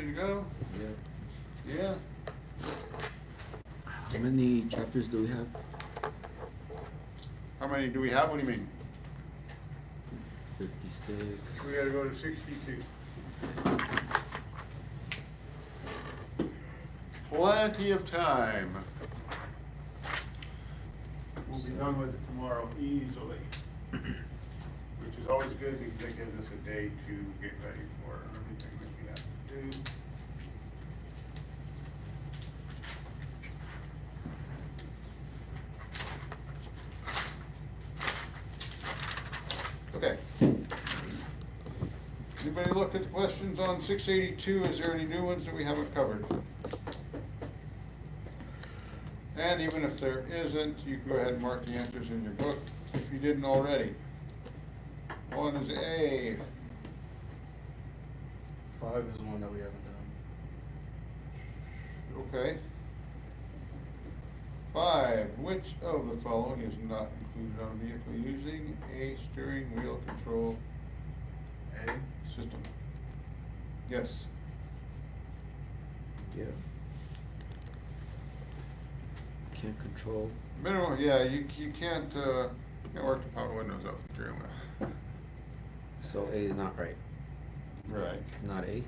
to go? Yeah. Yeah. How many chapters do we have? How many do we have? What do you mean? 56. We gotta go to 62. Plenty of time. We'll be done with it tomorrow easily. Which is always good because it gives us a day to get ready for everything that we have to do. Okay. Anybody look at the questions on 682? Is there any new ones that we haven't covered? And even if there isn't, you can go ahead and mark the answers in your book if you didn't already. One is A. 5 is the one that we haven't done. Okay. 5. Which of the following is not included on a vehicle using a steering wheel control A. system? Yes. Yeah. Can't control. Minimum, yeah, you can't work the power windows off the steering wheel. So A is not right. Right. It's not A? It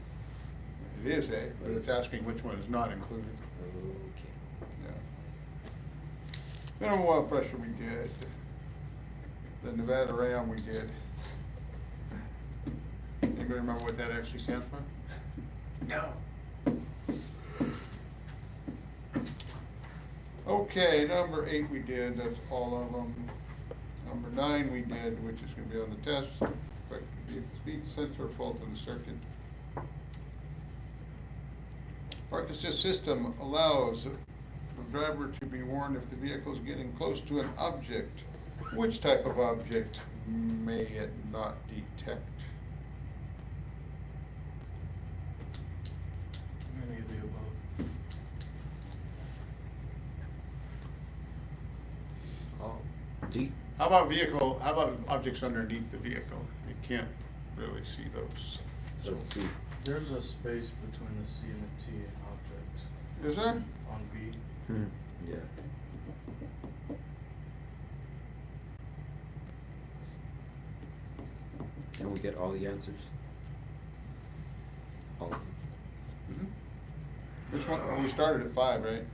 is A, but it's asking which one is not included. Okay. Yeah. Minimum oil pressure we did. The Nevada Ram we did. Anybody remember what that actually stands for? No. Okay, number 8 we did, that's all of them. Number 9 we did, which is gonna be on the test, but the speed sensor fault in the circuit. Park assist system allows the driver to be warned if the vehicle is getting close to an object. Which type of object may it not detect? Any of the above. Oh, D? How about objects underneath the vehicle? You can't really see those. So it's C. There's a space between the C and the T in objects. Is there? On B. Yeah. Can we get all the answers? All of them? Which one? Oh, we started at 5, right?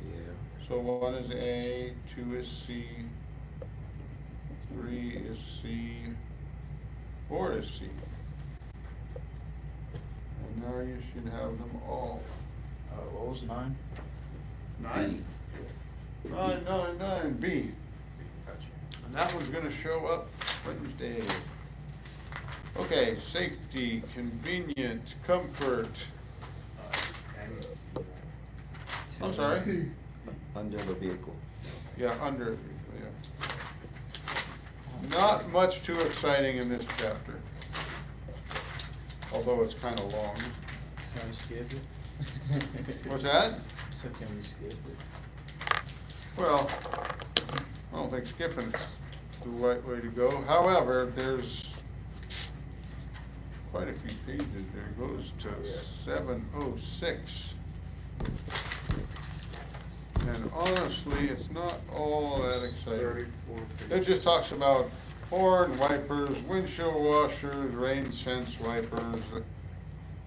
Yeah. So 1 is A, 2 is C, 3 is C, 4 is C. And now you should have them all. What was 9? 9? 9, B. Gotcha. And that one's gonna show up Wednesday. Okay, safety, convenient, comfort. I'm sorry? Under the vehicle. Yeah, under, yeah. Not much too exciting in this chapter. Although it's kinda long. Can we skip it? What's that? So can we skip it? Well, I don't think skipping is the right way to go. However, there's quite a few pages there. It goes to 706. And honestly, it's not all that exciting. 34 It pages. just talks about horn wipers, windshield washers, rain sense wipers,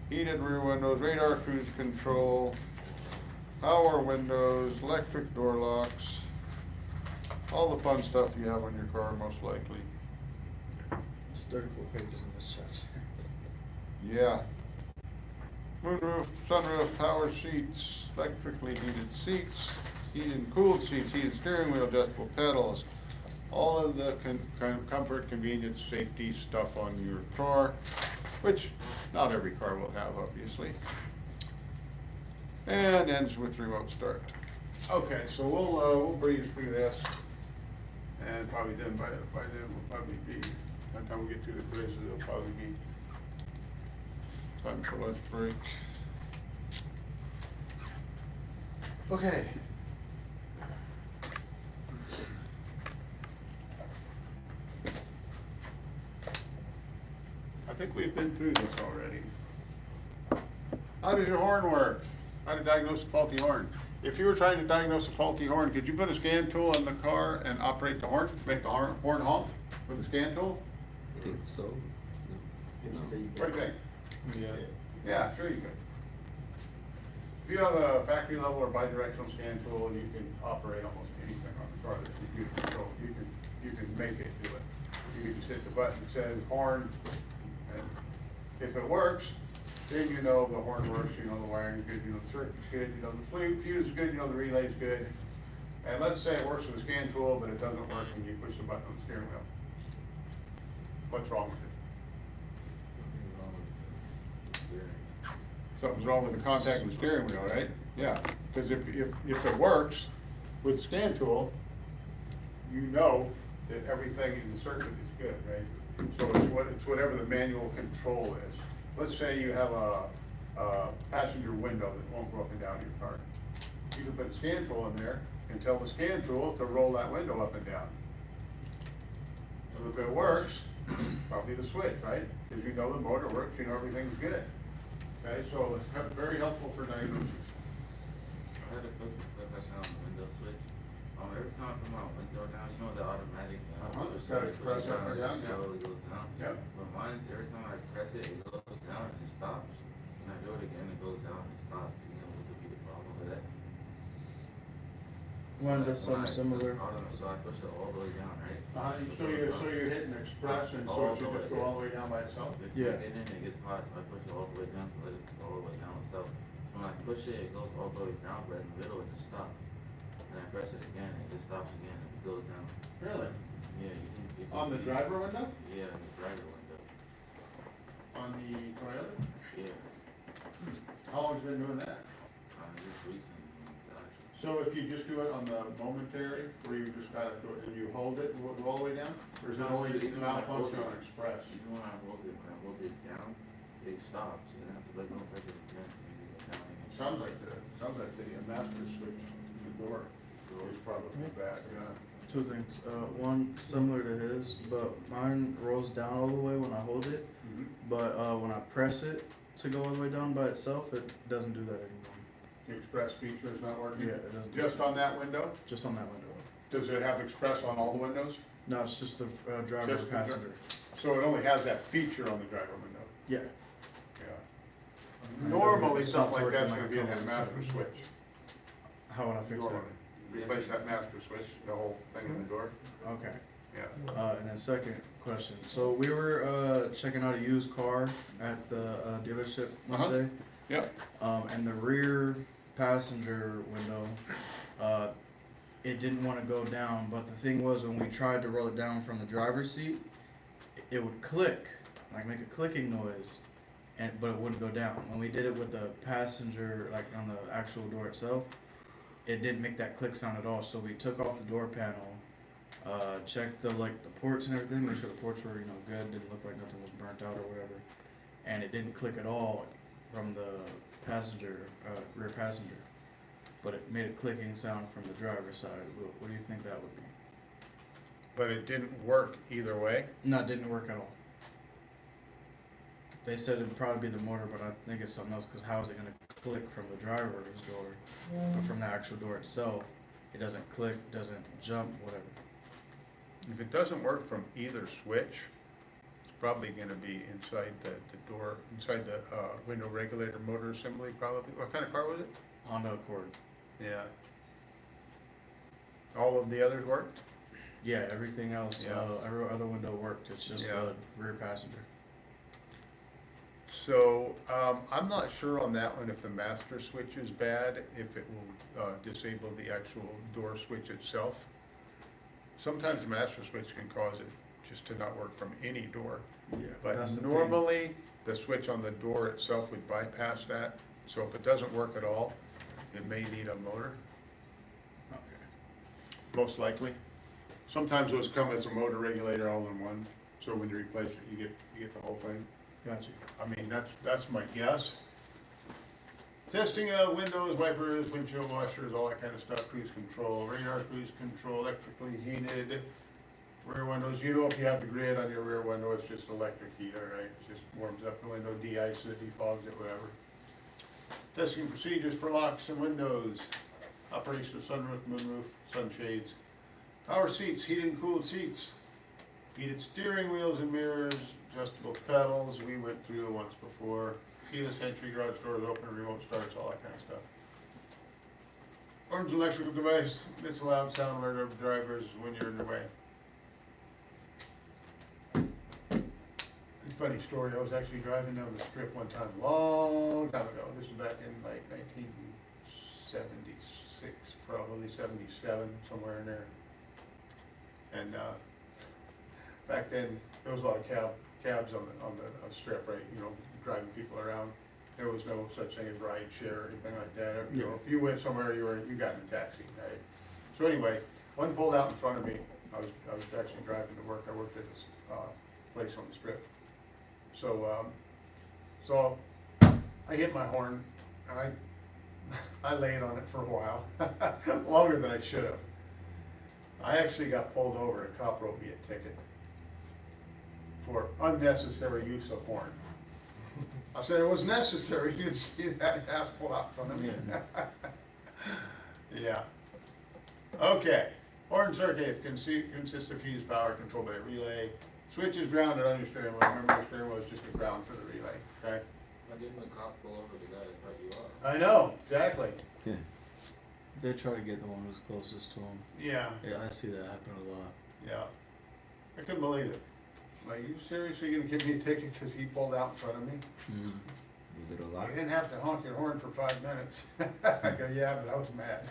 heated rear windows, radar cruise control, power windows, electric door locks, all the fun stuff you have on your car most likely. It's 34 pages in this section. Yeah. Moonroof, sunroof, power seats, electrically heated seats, heated and cooled seats, heated steering wheel, adjustable pedals, all of the comfort, convenience, safety stuff on your car, which not every car will have, obviously. And ends with remote start. Okay, so we'll breeze through this, and probably then by then we'll probably be, by the time we get to the quizzes, it'll probably be time for lunch break. Okay. I think we've been through this already. How does your horn work? How to diagnose a faulty horn? If you were trying to diagnose a faulty horn, could you put a scan tool in the car and operate the horn, make the horn honk with a scan tool? I think so. No. What do you think? Yeah. Yeah, sure you could. If you have a factory level or bidirectional scan tool, you can operate almost anything on the car that's computer controlled. You can make it do it. You can just hit the button that says horn, and if it works, then you know the horn works, you know the wiring's good, you know the circuit's good, you know the fuse is good, you know the relay's good. And let's say it works with a scan tool, but it doesn't work when you push the button on the steering wheel. What's wrong with it? Something's wrong with the contact with the steering wheel, right? Yeah, because if it works with the scan tool, you know that everything in the circuit is good, right? So it's whatever the manual control is. Let's say you have a passenger window that won't go up and down in your car. You can put a scan tool in there and tell the scan tool to roll that window up and down. And if it works, probably the switch, right? Because you know the motor works, you know everything's good. Okay, so it's very helpful for diagnosis. I had a quick question on the window switch. Every time I put my window down, you know the automatic. Gotta press up or down, yeah. Slowly goes down. Yep. But mine, every time I press it, it goes down and it stops. When I do it again, it goes down and stops. You know, what could be the problem with that? Mine does something similar. So I push it all the way down, right? So you're hitting express and so it should just go all the way down by itself? Yeah. And then it gets hot, so I push it all the way down to let it go all the way down itself. When I push it, it goes all the way down, but in the middle, it just stops. And I press it again, it just stops again, and it goes down. Really? Yeah, you can. On the driver window? Yeah, the driver window. On the Toyota? Yeah, How long have you been doing that? just recently, gosh. So if you just do it on the momentary, where you just gotta do it and you hold it, will it go all the way down? Or is it only Even when I hold malfunction it- on express? Even when I hold it down, it stops, you don't have to let go press it again, maybe go down again. Sounds like the master switch in the door is probably bad, yeah. Two things. One similar to his, but mine rolls down all the way when I hold it. Mhm. But when I press it to go all the way down by itself, it doesn't do that anymore. The express feature is not working? Yeah, it doesn't. Just on that window? Just on that window. Does it have express on all the windows? No, it's just the driver Just and the dri- passenger. So it only has that feature on the driver window? Yeah. Yeah. Normally, It stopped something like that's working gonna be in like a that couple master weeks ago. switch. How would I fix that? Normally. Replace that master switch, the whole thing in the door, Okay. yeah. And then second question. So we were checking out a used car at the dealership Wednesday. Yep. And the rear passenger window, it didn't want to go down. But the thing was, when we tried to roll it down from the driver's seat, it would click, like make a clicking noise, but it wouldn't go down. When we did it with the passenger, like on the actual door itself, it didn't make that click sound at all. So we took off the door panel, checked the ports and everything, make sure the ports were good, didn't look like nothing was burnt out or whatever, and it didn't click at all from the passenger rear passenger, but it made a clicking sound from the driver's side. What do you think that would be? But it didn't work either way? No, it didn't work at all. They said it'd probably be the motor, but I think it's something else, because how is it going to click from the driver's door? But from the actual door itself, it doesn't click, doesn't jump, whatever. If it doesn't work from either switch, it's probably gonna be inside the door, inside the window regulator motor assembly probably. What kind of car was it? Honda Accord. Yeah. All of the others worked? Yeah, everything else, Yeah. every other window worked, it's just Yeah. the rear passenger. So, I'm not sure on that one if the master switch is bad, if it will disable the actual door switch itself. Sometimes the master switch can cause it just to not work from any door. Yeah, But that's the thing. normally, the switch on the door itself would bypass that. So if it doesn't work at all, it may need a motor, Okay. most likely. Sometimes those come as a motor regulator all in one, so when you replace it, you get the whole thing. Gotcha. I mean, that's my guess. Testing windows, wipers, windshield washers, all that kind of stuff, cruise control, radar cruise control, electrically heated, rear windows. You know, if you have the grid on your rear window, it's just electric heater, right? It just warms up the window, de-ices it, defogs it, whatever. Testing procedures for locks and windows. Operation of sunroof, moonroof, sunshades. Power seats, heated and cooled seats. Heated steering wheels and mirrors, adjustable pedals, we went through once before. Keyless entry, garage doors open, remote starts, all that kind of stuff. Orange electrical device, it's a loud sound alert of drivers when you're in the way. It's a funny story, I was actually driving down the strip one time, long time ago. This was back in like 1976, probably 77, somewhere in there. And back then, there was a lot of cabs on the strip, right? You know, driving people around. There was no such thing as ride share or anything like that. You know, if you went somewhere, you got in a taxi, right? So anyway, one pulled out in front of me. I was actually driving to work. I worked at this place on the strip. So so I hit my horn, and I laid on it for a while, longer than I should have. I actually got pulled over. A cop wrote me a ticket for unnecessary use of horn. I said it was necessary. You didn't see that ass pull out in front of me. Yeah. Okay. Horn circuit consists of fused power controlled by a relay. Switch is grounded on your steering wheel. Remember, your steering wheel is just a ground for the relay. Okay. Why didn't the cop pull over the guy that cut you off? I know exactly. Yeah. They try to get the one who's closest to them. Yeah. Yeah, I see that happen a lot. Yeah. I couldn't believe it. Like, you seriously gonna give me a ticket because he pulled out in front of me? Mm. Was it a lot? You didn't have to honk your horn for 5 minutes. I go, yeah, but I was mad.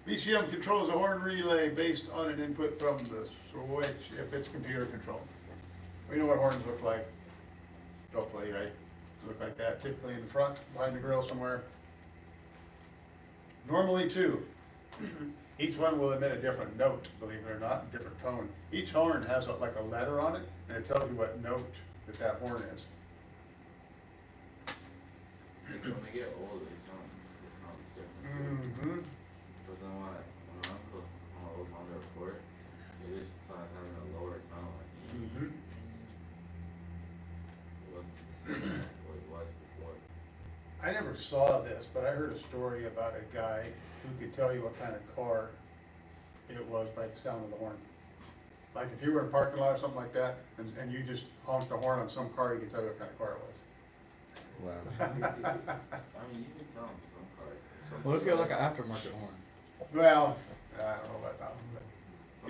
BCM controls a horn relay based on an input from the switch if it's computer controlled. We know what horns look like. Hopefully, right? Look like that, typically in the front, behind the grill somewhere. Normally two. Each one will emit a different note, believe it or not, a different tone. Each horn has like a letter on it, and it tells you what note that horn is. When they get older, it sounds different. Mm-hmm. Because then when I put on an old Honda Accord, it just started having a lower tone, like, Mm-hmm. it wasn't the same as what it was before. I never saw this, but I heard a story about a guy who could tell you what kind of car it was by the sound of the horn. Like if you were in a parking lot or something like that, and you just honked the horn on some car, he could tell you what kind of car it was. Wow. I mean, you can tell them some cars. What if you have like an aftermarket horn? Well, I don't know about that one, but,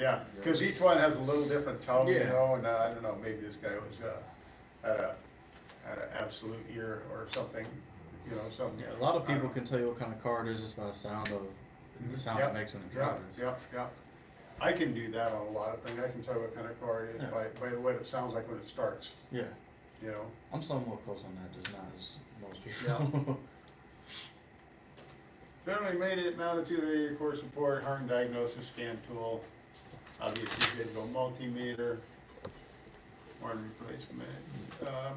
yeah, because each one has a little different tone, you Yeah. know, and I don't know, maybe this guy was, had an absolute ear or something, you know, something. Yeah, a lot of people can tell you what kind of car it is just by the sound of the sound Yep, it makes when it Yeah, drives. yeah. I can do that on a lot of things. I can tell you what kind of car it is Yeah. by the way it sounds like when it starts, Yeah, you know. I'm somewhat close on that, just not as most people. Generally made it mounted to the core support, horn diagnosis scan tool, obviously digital multimeter, horn replacement,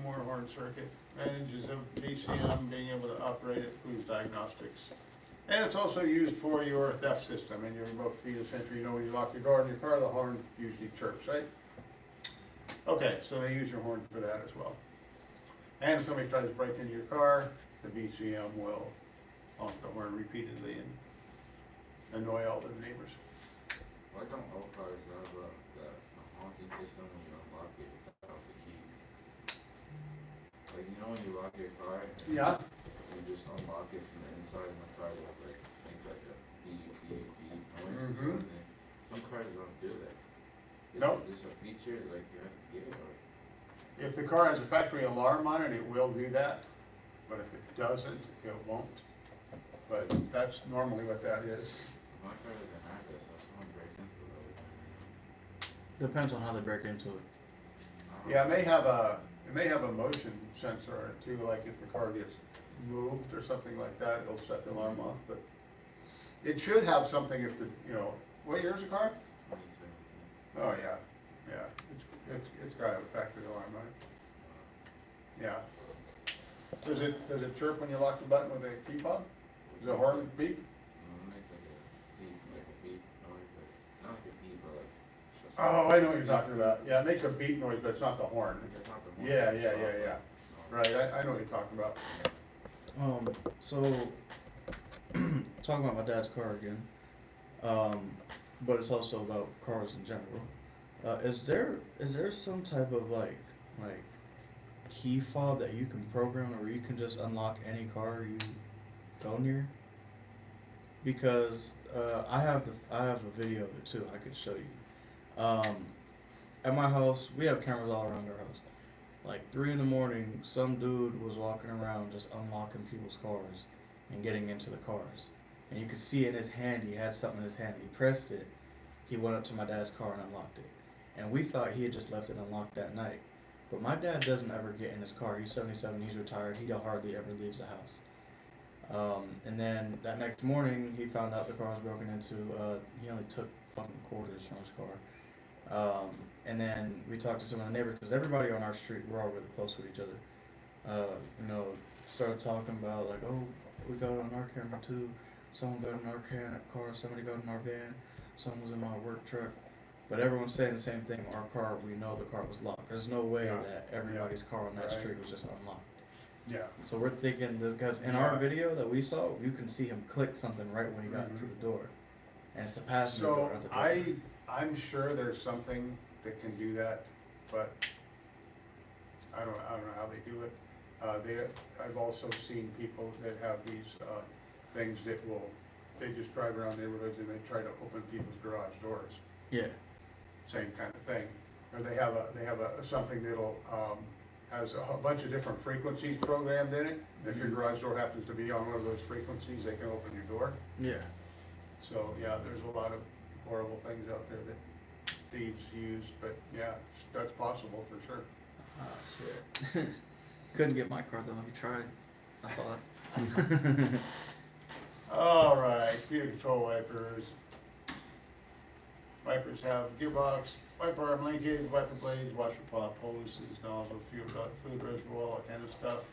more horn circuit, advantages of BCM, being able to operate it, includes diagnostics. And it's also used for your theft system and your remote keyless entry. You know, when you lock your door in your car, the horn usually chirps, right? Okay, so they use your horn for that as well. And if somebody tries to break into your car, the BCM will honk the horn repeatedly and annoy all the neighbors. Why don't all cars have the honking system when you unlock it without the key? Like, you know when you lock your car? and Yeah. You just unlock it from the inside and the car will like, makes like a beep, beep, beep noise or Mhm. something. Some cars don't do that. Nope. Is this a feature like you have to get it or? If the car has a factory alarm on it, it will do that, but if it doesn't, it won't. But that's normally what that is. My car doesn't have this, so someone breaks into it all the time. Depends on how they break into it. Yeah, it may have a motion sensor on it too, like if the car gets moved or something like that, it'll set the alarm off, but it should have something if the, you know, what year's the car? 2017. Oh, yeah, it's got a factory alarm on it. Yeah. Does it chirp when you lock the button with a key fob? Does the horn beep? No, it makes like a beep noise, like, not like a beep, but like. just Oh, I know what you're talking about. Yeah, it makes a beep noise, but it's not the horn. It's not the one. Yeah, it's yeah, soft, yeah, yeah. like, Right, I know what you're talking about. So talking about my dad's car again, but it's also about cars in general. Is there some type of like key fob that you can program where you can just unlock any car you go near? Because I have a video of it too. I could show you. At my house, we have cameras all around our house. Like 3 in the morning, some dude was walking around just unlocking people's cars and getting into the cars. And you could see in his hand, he had something in his hand. He pressed it. He went up to my dad's car and unlocked it. And we thought he had just left it unlocked that night. But my dad doesn't ever get in his car. He's 77. He's retired. He hardly ever leaves the house. And then that next morning, he found out the car was broken into. He only took fucking quarters from his car. And then we talked to some of the neighbors because everybody on our street, we're all really close with each other. Started talking about like, oh, we got it on our camera too. Someone got in our car. Somebody got in our van. Someone was in my work truck. But everyone's saying the same thing. Our car, we know the car was locked. There's no way Yeah. that everybody's car on that Right. street was just unlocked. Yeah. So we're thinking this because in our video that we saw, you can see him click something right when he got into the door, and it's the passenger door, So not the driver. I'm sure there's something that can do that, but I don't know how they do it. I've also seen people that have these, things that they just drive around neighborhoods and they try to open people's garage doors. Yeah. Same kind of thing. Or they have something that'll, has a bunch of different frequencies programmed in it. If your garage door happens to be on one of those frequencies, they can open your door. Yeah. So, yeah, there's a lot of horrible things out there that thieves use, but yeah, that's possible for sure. Ah, shit. Couldn't get my car though. He tried. I saw it. All right, gear control wipers. Wipers have gearbox, wiper arm linkage, wiper blades, washer pop hoses, nozzle, food reservoir, all that kind of stuff.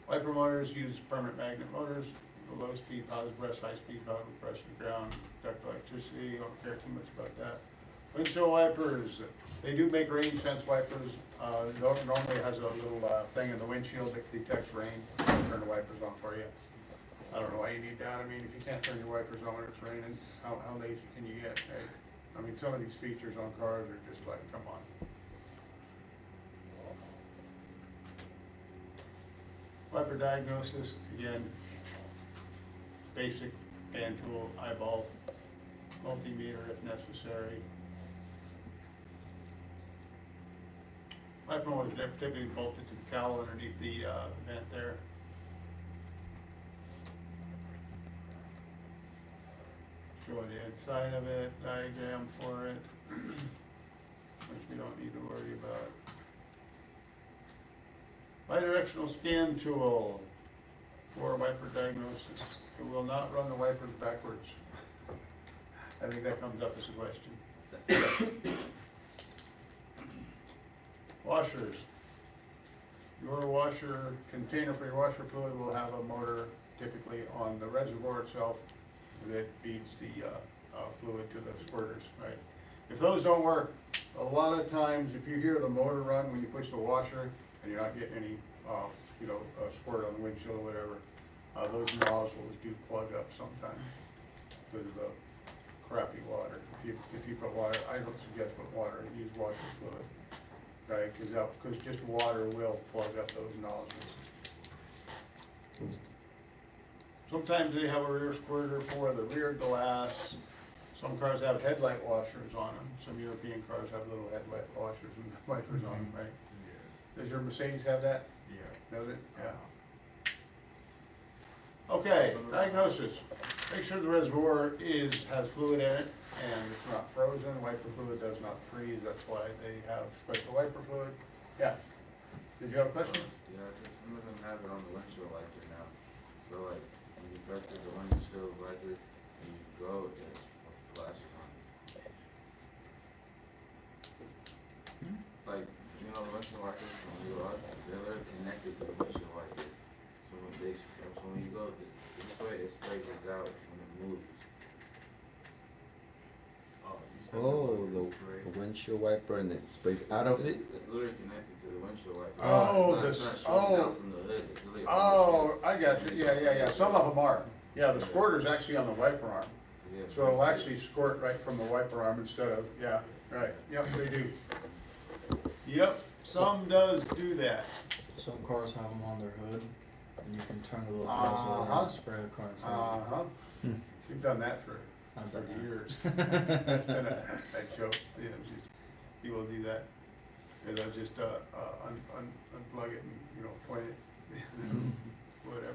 Wiper motors use permanent magnet motors. The low speed positive breast, high speed positive pressure ground, conduct electricity. Don't care too much about that. Windshield wipers, they do make rain sense wipers. Normally it has a little thing in the windshield that detects rain. Turn the wipers on for you. I don't know why you need that. I mean, if you can't turn your wipers on when it's raining, how lazy can you get? Right? I mean, some of these features on cars are just like, come on. Wiper diagnosis, again, basic hand tool, eyeball, multimeter if necessary. Wiper motors are typically bolted to the cowl underneath the vent there. Showing the inside of it, diagram for it, which we don't need to worry about. Bidirectional scan tool for wiper diagnosis. It will not run the wipers backwards. I think that comes up as a question. Washers. Your washer, container for your washer fluid will have a motor typically on the reservoir itself that feeds the fluid to the squirters, right? If those don't work, a lot of times if you hear the motor run when you push the washer and you're not getting any, squirt on the windshield or whatever, those nozzles do plug up sometimes because of the crappy water. If you put water, I don't suggest put water, use washer fluid. Okay, because just water will plug up those nozzles. Sometimes they have a rear squirter for the rear glass. Some cars have headlight washers on them. Some European cars have little headlight washers and wipers on them, right? Does your Mercedes have that? Yeah. Does it? Yeah. Okay, diagnosis. Make sure the reservoir has fluid in it and it's not frozen. Wiper fluid does not freeze. That's why they have special wiper fluid. Yeah. Did you have a question? Yeah, so some of them have it on the windshield wiper now. So like, when you press the windshield wiper and you go, it flashes on. Like, you know, the windshield wipers when you go up, they're literally connected to the windshield wiper. So when you go this way, it sprays it out when it moves. Oh, you said Oh, the the windshield wiper and it sprays out of it? It's literally connected to to the windshield wiper. Oh, It's this- not shooting oh. down from the hood, it's really from the Oh, shield. I got you, yeah, some of them are. Yeah, the squirter's actually on the wiper arm, Yeah, so it'll actually squirt right from the wiper arm instead of, yeah, right, yep, they do. Yep, some does do that. Some cars have them on their hood, and you can turn the little Uh-huh. nozzle and spray the car in front of Uh-huh. We've done that for I've done that. years. That's been a joke, you know, just, people do that. And they'll just, unplug it and, you know, point it, whatever.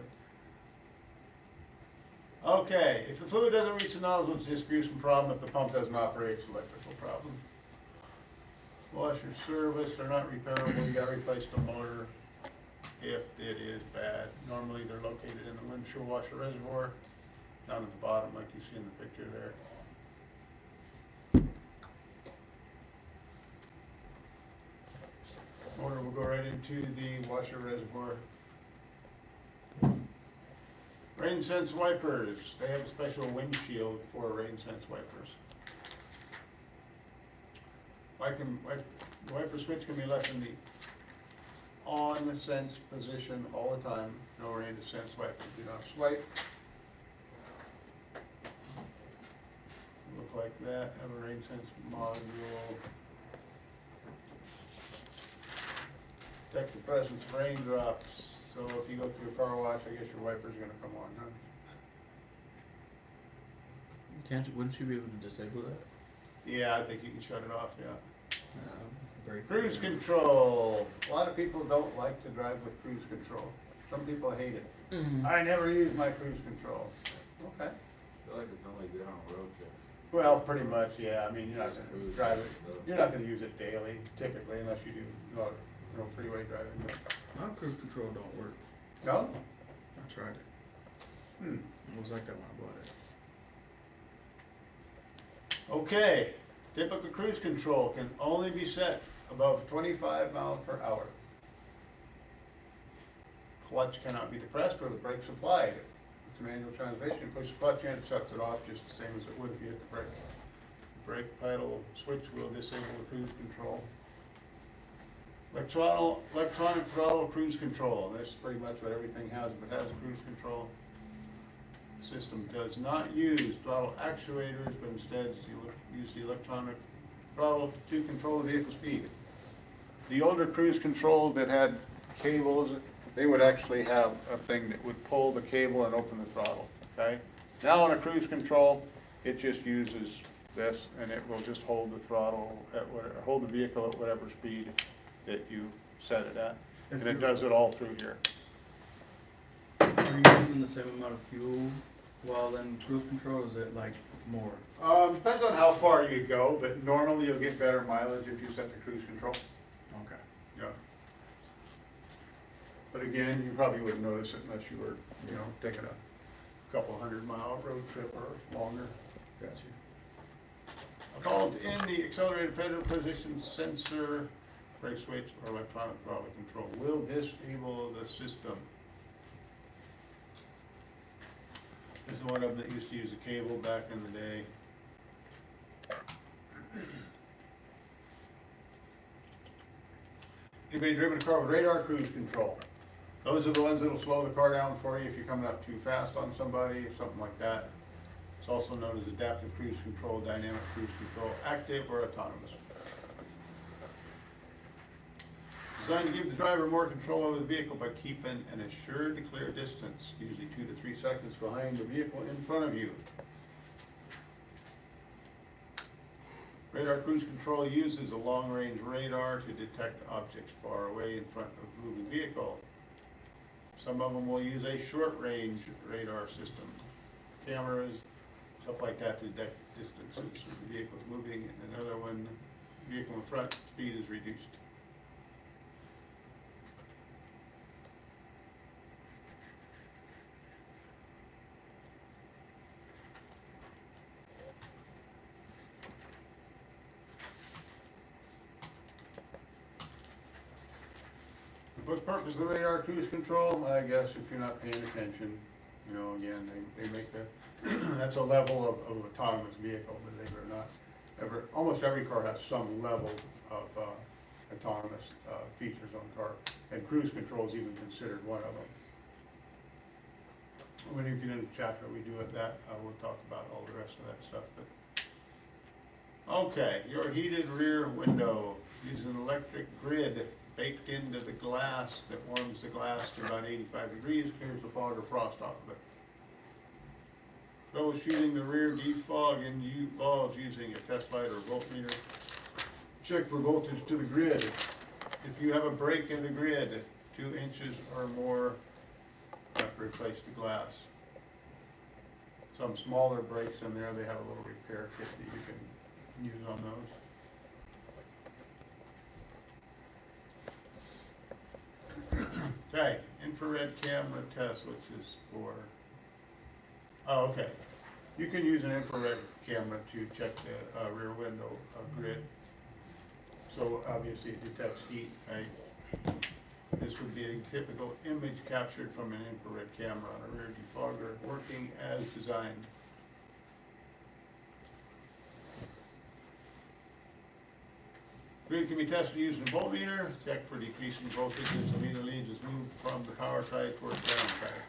Okay, if the fluid doesn't reach the nozzle, it's just a gruesome problem. If the pump doesn't operate, it's an electrical problem. Washer service, they're not repairable, you gotta replace the motor if it is bad. Normally, they're located in the windshield washer reservoir, down at the bottom, like you see in the picture there. Motor will go right into the washer reservoir. Rain sense wipers, they have a special windshield for rain sense wipers. The wiper switch can be left in the on the sense position all the time. No rain to sense wiper, do not swipe. Look like that, have a rain sense module. Detect the presence of raindrops, so if you go through a car wash, I guess your wiper's gonna come on, huh? Wouldn't you be able to disable that? Yeah, I think you can shut it off, yeah. Break Cruise control. A lot of people don't like to drive with cruise control. Some people hate it. Mhm. I never use my cruise control. Okay. I feel like it's only good on a road trip. Well, pretty much, yeah. I mean, you're not Just gonna cruise, drive it, so. you're not gonna use it daily typically unless you do, no freeway driving. My cruise control don't work. No? I tried it. Hmm. It was like that when I bought it. Okay. Typical cruise control can only be set above 25 miles per hour. Clutch cannot be depressed or the brakes applied. It's a manual transmission. Push the clutch in, it shuts it off just the same as it would if you hit the brake. Brake pedal switch will disable the cruise control. Electronic throttle cruise control. This is pretty much what everything has, but has a cruise control. System does not use throttle actuators, but instead use the electronic throttle to control the vehicle speed. The older cruise control that had cables, they would actually have a thing that would pull the cable and open the throttle, okay? Now on a cruise control, it just uses this and it will just hold the throttle at whatever, hold the vehicle at whatever speed that you set it at. And it does it all through here. Are you using the same amount of fuel while in cruise control, or is it like more? Depends on how far you go, but normally you'll get better mileage if you set the cruise control. Okay. Yeah. But again, you probably wouldn't notice it unless you were, you know, taking a couple 100-mile road trip or longer. Got you. Called in the accelerated pedal position sensor, brake switch, or electronic throttle control will disable the system. This is one of them that used to use a cable back in the day. Anybody driven a car with radar cruise control? Those are the ones that'll slow the car down for you if you're coming up too fast on somebody or something like that. It's also known as adaptive cruise control, dynamic cruise control, active or autonomous. Designed to give the driver more control over the vehicle by keeping an assured clear distance, usually 2 to 3 seconds behind the vehicle in front of you. Radar cruise control uses a long-range radar to detect objects far away in front of a moving vehicle. Some of them will use a short-range radar system, cameras, stuff like that to detect distances the vehicle is moving, and another one, vehicle in front, speed is reduced. What purpose of the radar cruise control? I guess if you're not paying attention, you know, again, they make that, that's a level of autonomous vehicle, believe it or not. Almost every car has some level of autonomous, features on the car. And cruise control is even considered one of them. When you get into the chapter we do at that, we'll talk about all the rest of that stuff, but. Okay, your heated rear window uses an electric grid baked into the glass that warms the glass to about 85 degrees, clears the fog or frost off of it. Troubleshooting the rear defog involves using a test light or voltmeter. Check for voltage to the grid. If you have a break in the grid, 2 inches or more, you have to replace the glass. Some smaller breaks in there, they have a little repair kit that you can use on those. Okay, infrared camera test, what's this for? Oh, okay. You can use an infrared camera to check the rear window grid. So obviously it detects heat, right? This would be a typical image captured from an infrared camera on a rear defogger working as designed. Grid can be tested using a voltmeter. Check for decreasing voltage as the meter leads is moved from the power side towards ground side.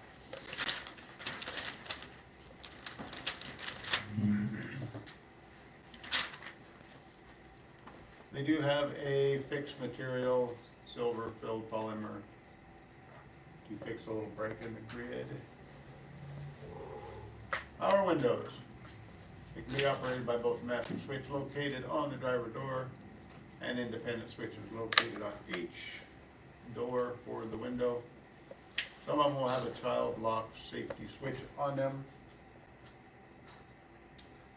They do have a fixed material, silver filled polymer, to fix a little break in the grid. Power windows. It can be operated by both a master switch located on the driver door and independent switches located on each door for the window. Some of them will have a child lock safety switch on them.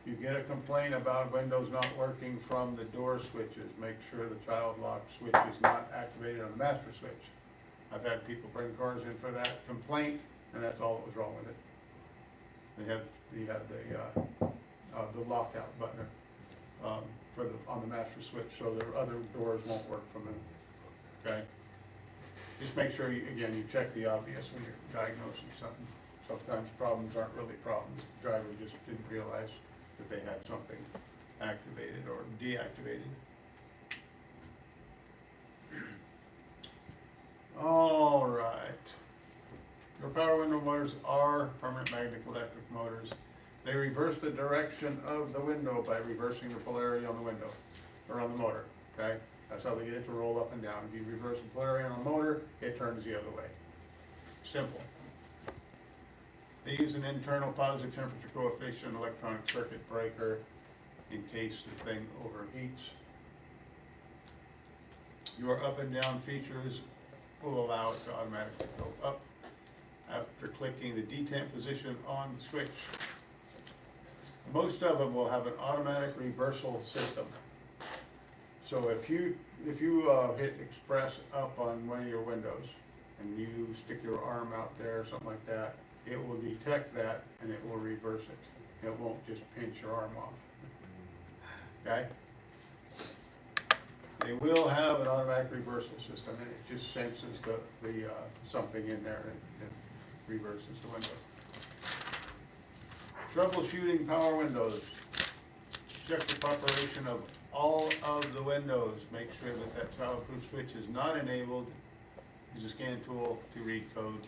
If you get a complaint about windows not working from the door switches, make sure the child lock switch is not activated on the master switch. I've had people bring cars in for that complaint, and that's all that was wrong with it. They have the lockout button on the master switch, so the other doors won't work from it. Okay. Just make sure you check the obvious when you're diagnosing something. Sometimes problems aren't really problems. The driver just didn't realize that they had something activated or deactivated. All right. Your power window motors are permanent magnetic electric motors. They reverse the direction of the window by reversing the polarity on the window, or on the motor, okay? That's how they get it to roll up and down. If you reverse the polarity on the motor, it turns the other way. Simple. They use an internal positive temperature coefficient electronic circuit breaker in case the thing overheats. Your up and down features will allow it to automatically go up after clicking the detemp position on the switch. Most of them will have an automatic reversal system. So if you hit express up on one of your windows and you stick your arm out there or something like that, it will detect that and it will reverse it. It won't just pinch your arm off. Okay? They will have an automatic reversal system, and it just senses the something in there and reverses the window. Troubleshooting power windows. Check the operation of all of the windows. Make sure that childproof switch is not enabled. Use a scan tool to read codes.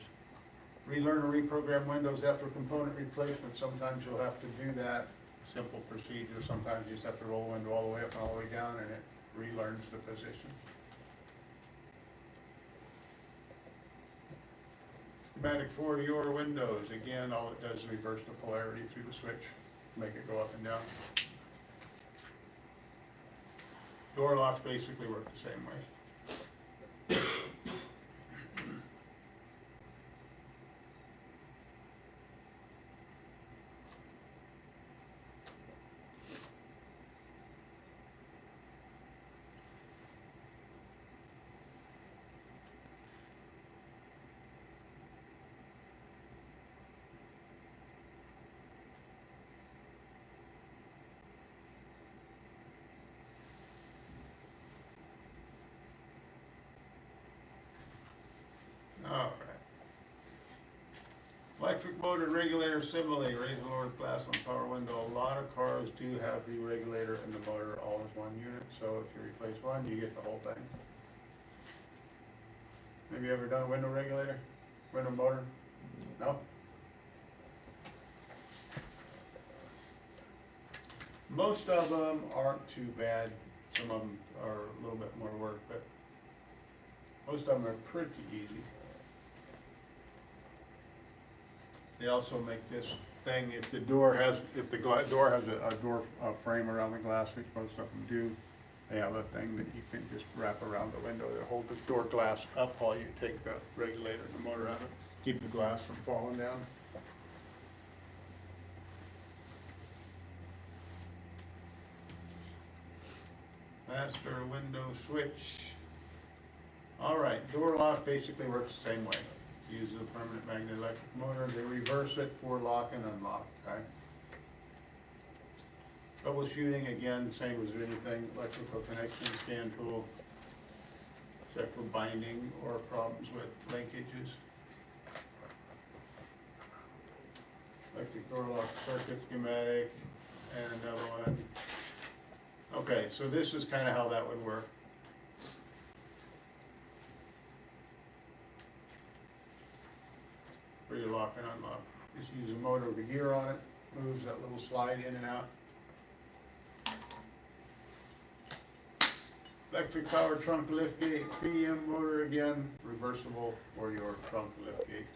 Relearn or reprogram windows after component replacement. Sometimes you'll have to do that. Simple procedure. Sometimes you just have to roll the window all the way up and all the way down, and it relearns the position. Schematic for your windows. Again, all it does is reverse the polarity through the switch, make it go up and down. Door locks basically work the same way. All right. Electric motor regulator assembly, raise and lower glass on power window. A lot of cars do have the regulator and the motor all as one unit, so if you replace one, you get the whole thing. Have you ever done a window regulator, window motor? No? Most of them aren't too bad, some of them are a little bit more work, but most of them are pretty easy. They also make this thing, if the door has, if the door has a door frame around the glass, which most of them do, they have a thing that you can just wrap around the window to hold the door glass up while you take the regulator and the motor out of it, keep the glass from falling down. Master window switch. All right, door lock basically works the same way. Use a permanent magnet electric motor, they reverse it for lock and unlock, okay? Troubleshooting, again, same as anything, electrical connection, scan tool. Check for binding or problems with linkages. Electric door lock circuit schematic, and another one. Okay, so this is kind of how that would work. For your lock and unlock. Just use a motor with a gear on it, moves that little slide in and out. Electric power trunk lift gate, PM motor again, reversible for your trunk lift gate.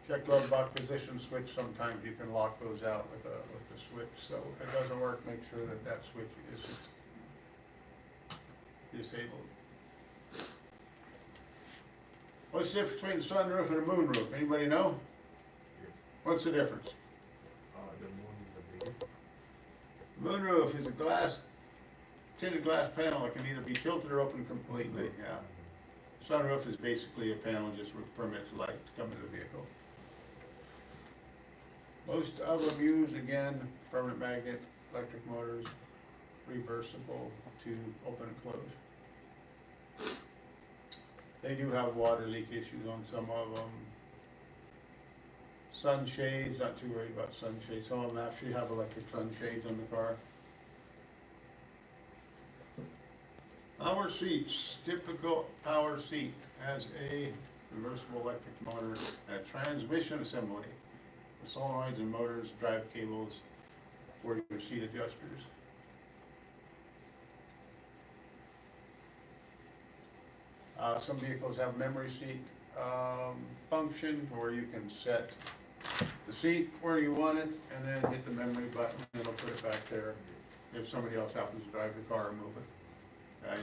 Check glove box position switch, sometimes you can lock those out with the switch, so if it doesn't work, make sure that that switch is disabled. What's the difference between a sunroof and a moonroof? Anybody know? What's the difference? The moon is the biggest. Moonroof is a glass, tinted glass panel that can either be tilted or open completely, yeah. Sunroof is basically a panel just which permits light to come into the vehicle. Most of them use, again, permanent magnet, electric motors, reversible to open and close. They do have water leak issues on some of them. Sunshades, not too worried about sunshades. Some of them actually have electric sunshades on the car. Power seats, typical power seat has a reversible electric motor and a transmission assembly. The solenoids and motors, drive cables for your seat adjusters. Some vehicles have memory seat function where you can set the seat where you want it and then hit the memory button and it'll put it back there if somebody else happens to drive the car or move it. Okay?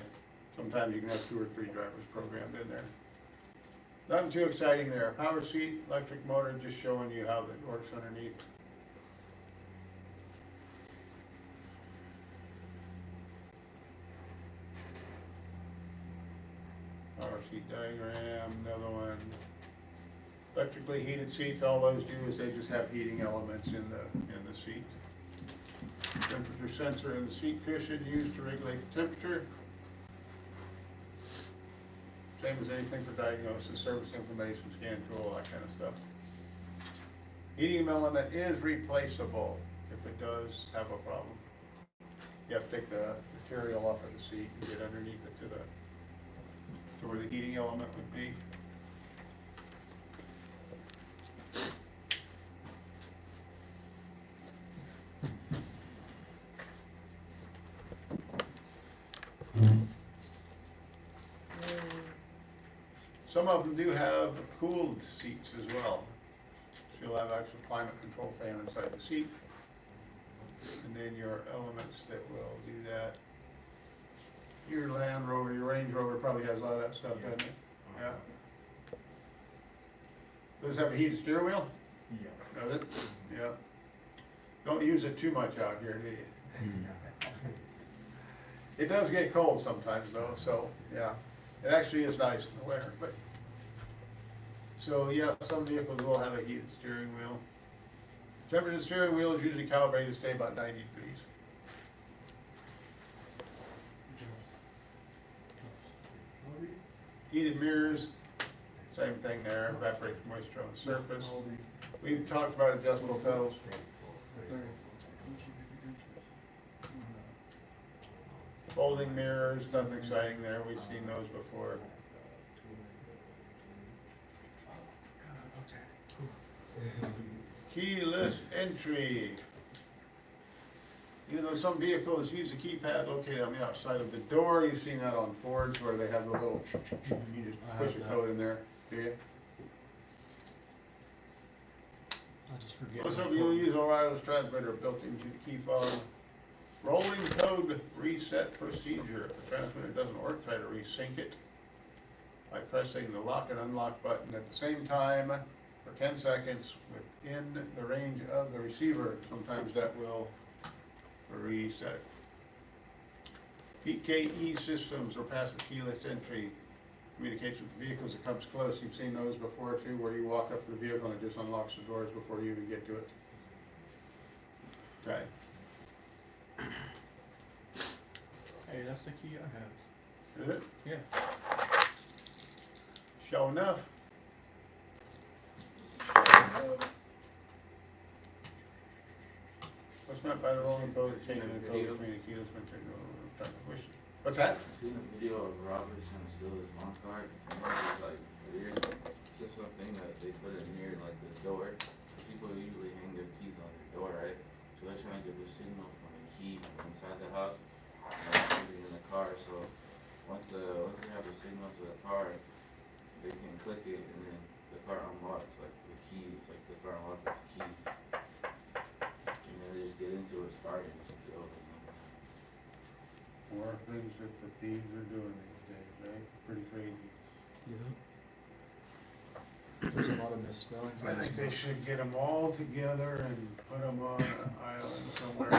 Sometimes you can have 2 or 3 drivers programmed in there. Nothing too exciting there. Power seat, electric motor, just showing you how that works underneath. Power seat diagram, another one. Electrically heated seats, all those do is they just have heating elements in the seat. Temperature sensor in the seat cushion used to regulate the temperature. Same as anything for diagnosis, service information, scan tool, all that kind of stuff. Heating element is replaceable if it does have a problem. You have to take the material off of the seat and get underneath it to where the heating element would be. Some of them do have cooled seats as well. So you'll have actual climate control fan inside the seat. And then your elements that will do that. Your Land Rover, your Range Rover probably has a lot of that stuff, doesn't it? Yeah. Does it have a heated steering wheel? Yeah. Does it? Yeah. Don't use it too much out here, do you? It does get cold sometimes though, so, yeah. It actually is nice in the winter, but. So, yeah, some vehicles will have a heated steering wheel. Temperature steering wheel is usually calibrated to stay about 90 degrees. Heated mirrors, same thing there, evaporates moisture on the surface. We've talked about adjustable pedals. Folding mirrors, nothing exciting there, we've seen those before. Keyless entry. Even though some vehicles use a keypad located on the outside of the door, you've seen that on Fords where they have the little, you just I push have a that. code in there, do you? I just forget. Most my of you will code. use a wireless transmitter built into the key fob. Rolling code reset procedure. If the transmitter doesn't work, try to resync it by pressing the lock and unlock button at the same time for 10 seconds within the range of the receiver. Sometimes that will reset it. PKE systems or passive keyless entry communication with vehicles that comes close. You've seen those before too, where you walk up to the vehicle and it just unlocks the doors before you even get to it. Okay. Hey, that's the key I have. Is it? Yeah. Show enough. What's meant by the rolling code I've seen change a in the video. code between the keyless entry and what's that? I've seen a video of robbers trying to steal his mom's card, and it's like weird. It's just something that they put it near like the door. People usually hang their keys on their door, right? So they're trying to get the signal from the key inside the house and actually in the car. So once they have the signal to the car, they can click it and then the car unlocks like the key. It's like the car unlocks with the key, and then they just get into it, start it, and it opens. More things that the thieves are doing these days, right? Pretty crazy. There's a lot of misspellings. I think they should get them all together and put them on an island somewhere.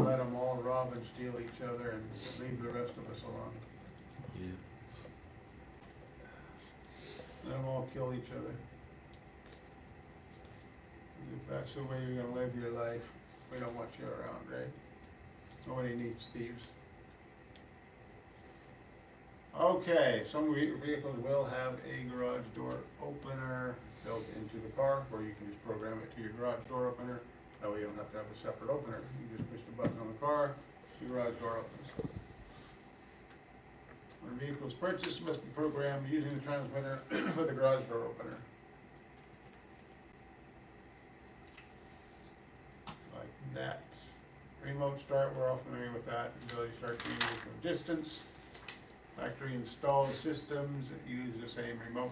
Let them all rob and steal each other and leave the rest of us alone. Yeah. Let them all kill each other. If that's the way you're gonna live your life, we don't want you around, right? Nobody needs thieves. Okay, some vehicles will have a garage door opener built into the car, where you can just program it to your garage door opener. That way you don't have to have a separate opener. You just push the button on the car, your garage door opens. When a vehicle is purchased, it must be programmed using the transmitter for the garage door opener. Like that. Remote start, we're all familiar with that. Ability to start the vehicle from a distance. Factory installed systems that use the same remote.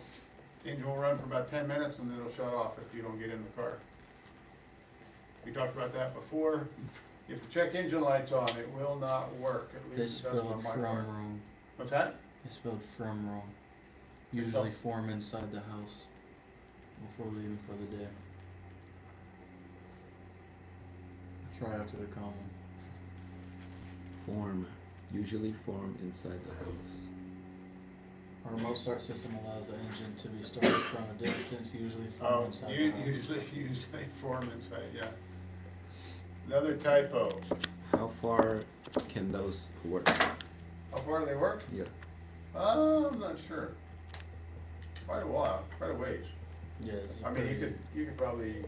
The engine will run for about 10 minutes and then it'll shut off if you don't get in the car. We talked about that before. If the check engine light's on, it will not work. At They least it doesn't spelled on my from car. wrong. What's that? They spelled from wrong. They Usually spelled- form inside the house before leaving for the day. That's right after the comma. Form. Usually form inside the house. A remote start system allows the engine to be started from a distance, usually from Oh, inside the house. usually form inside, yeah. Another typo. How far can those work? How far do they work? Yeah. I'm not sure. Quite a while, quite a ways. Yes. I mean, you could probably,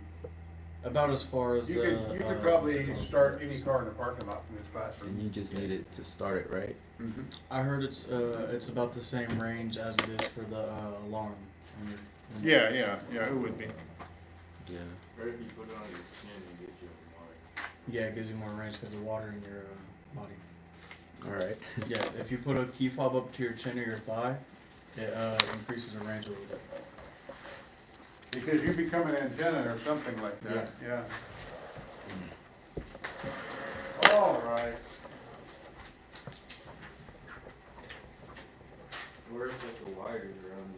about as far as you could what's it probably called? start any car in the parking lot from this And classroom. you just need it to start it, right? Mhm. I heard it's about the same range as it is for the alarm. on your- Yeah, it would be. Yeah. Or if you put it on your chin, it gets you more. Yeah, it gives you more range because of water in your body. Alright. Yeah, if you put a key fob up to your chin or your thigh, it increases the range a little bit. Because you become an antenna or something like that, yeah. All right. Where's like the wires around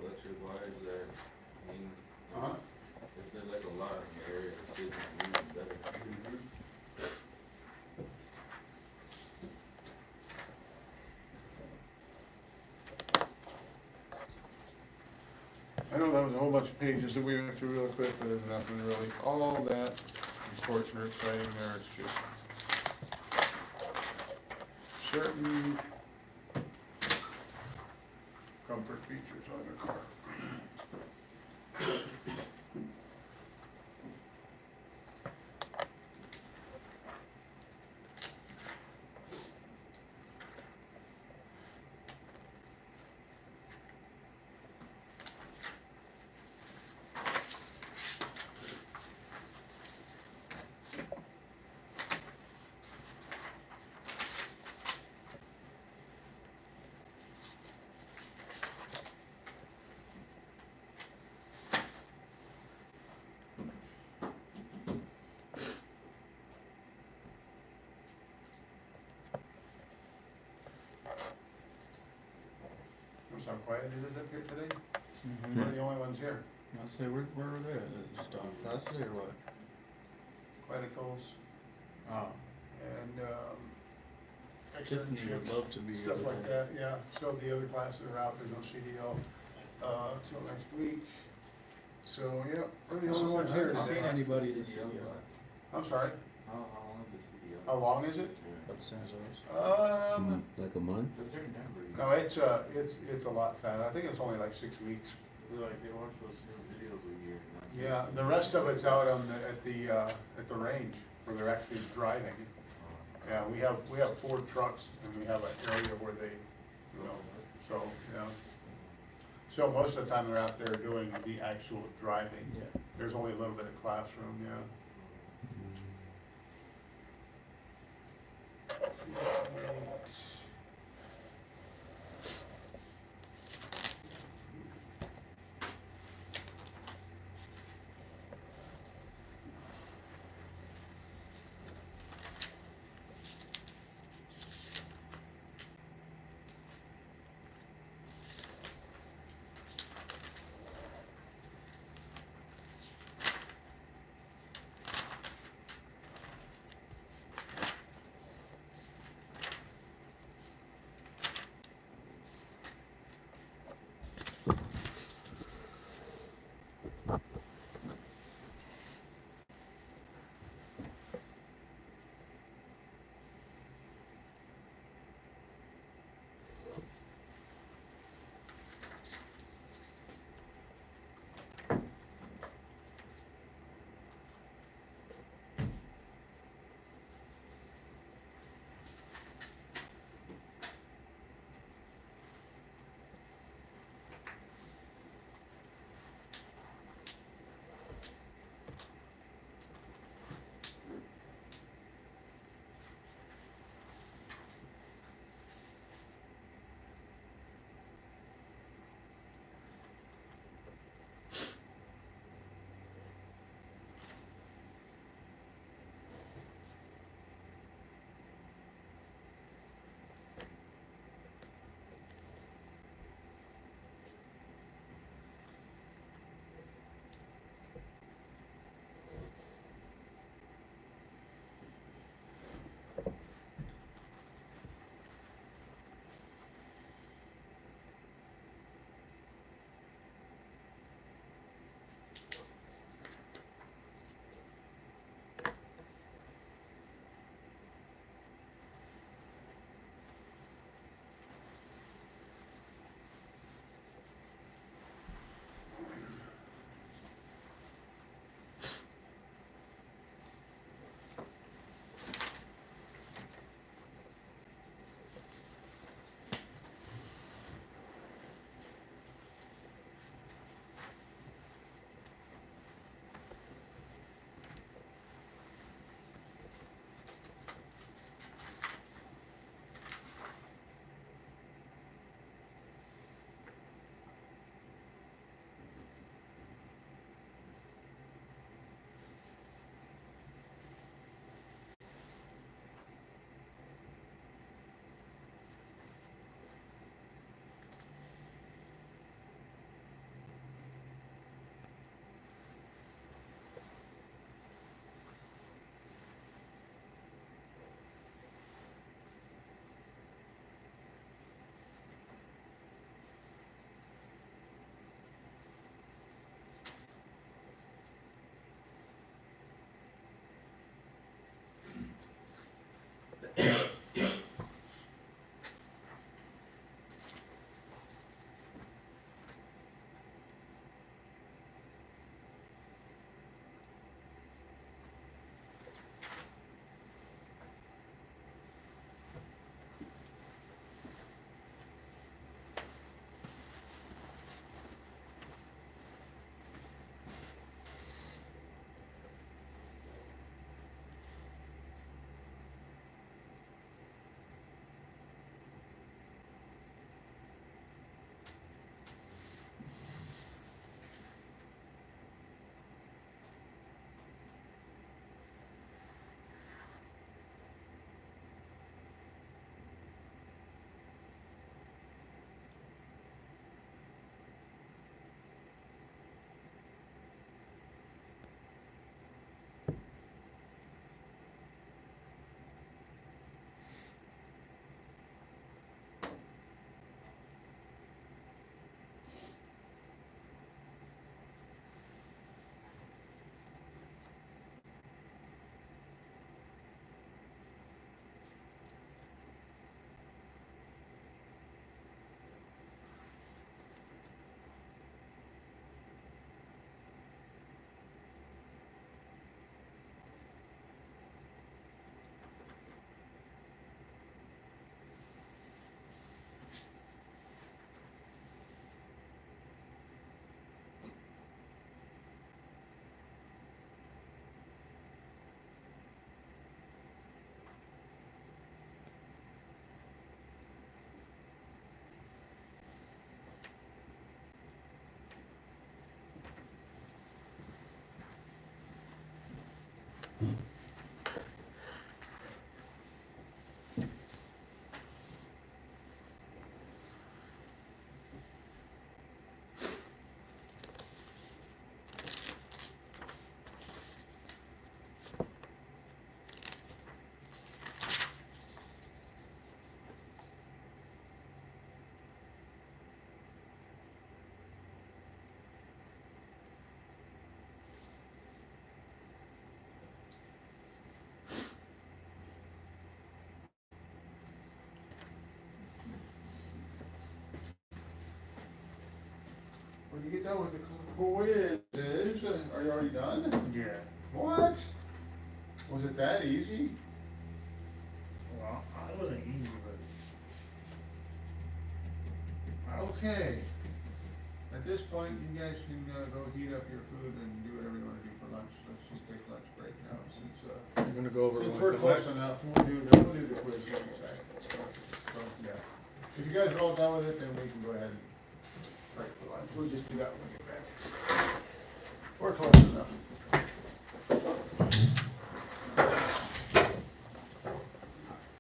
electric wires that hang? Uh-huh. If there's like a lot in the area, it's even better. I know that was a whole bunch of pages that we went through real quick, but there's nothing really all that important or exciting there. It's just certain comfort features on the car. Must how quiet it is up here today. Mhm. We're the only ones here. I say, where were they? Just on class today or what? Clinicals Oh, and, Tiffany would externships, love to be stuff over like there. that, yeah. So the other classes are out, there's no CDL, till next week. So, yeah, we're the I only was ones like, I here haven't seen today. anybody this CDL year. class? I'm sorry, How long is the CDL? how long is it? At San Jose. Like a month? Cause they're in Denver. No, it's a lot fast. I think it's only like 6 weeks. Like, they watch those new videos we hear. and that's it. Yeah, the rest of it's out on at the range where they're actually driving. Yeah, we have 4 trucks and we have an area where they, you know, so, yeah. So most of the time they're out there doing the actual driving. Yeah. There's only a little bit of classroom, yeah. when you get done with the quizzes, are you already done? Yeah. What? Was it that easy? Well, it wasn't easy, but Okay. At this point, you guys can go heat up your food and do whatever you wanna do for lunch. Let's just take lunch break now since, I'm gonna go over. since when we're we come close back. enough. We'll do the quiz in a second. So, yeah. If you guys are all done with it, then we can go ahead and break for lunch. We'll just do that when we get back. We're close enough.